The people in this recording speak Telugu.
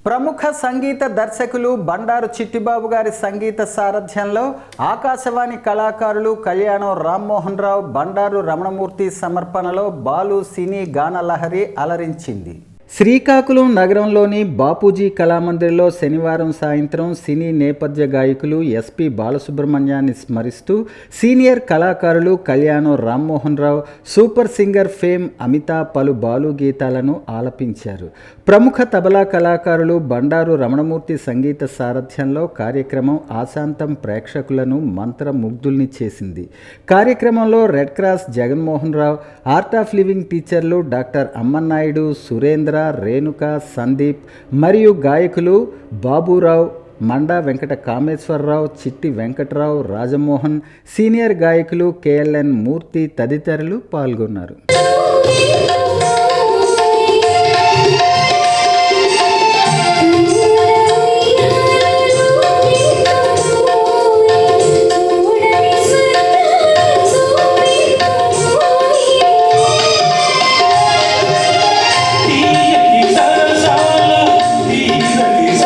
ప్రముఖ సంగీత దర్శకులు బండారు చిట్టిబాబు గారి సంగీత సారథ్యంలో ఆకాశవాణి కళాకారులు కళ్యాణం రామ్మోహన్ రావు, బండారు రమణమూర్తి సమర్పణలో బాలు సినీ గానలహరి అలరించింది. శ్రీకాకుళం నగరంలోని బాపూజీ కళామందిర్లో శనివారం సాయంత్రం సినీ నేపథ్య గాయకులు ఎస్పి బాలసుబ్రహ్మణ్యాన్ని స్మరిస్తూ సీనియర్ కళాకారులు కళ్యాణం Rammohan Rao, super singer fame అమిత పలు బాలు గీతాలను ఆలపించారు. ప్రముఖ తబలా కళాకారులు బండారు రమణమూర్తి సంగీత సారథ్యంలో కార్యక్రమం ఆశాంతం ప్రేక్షకులను మంత్రముగ్ధుల్ని చేసింది. కార్యక్రమంలో red cross Jaganmohan Rao, art of living టీచర్లు డాక్టర్ అమ్మన్నాయుడు, సురేంద్ర, రేణుక, సందీప్ మరియు గాయకులు బాబురావు, మండా వెంకట కామేశ్వరరావు, చిట్టి వెంకటరావు, రాజమోహన్, సీనియర్ గాయకులు కేఎల్ఎన్ మూర్తి తదితరులు పాల్గొన్నారు.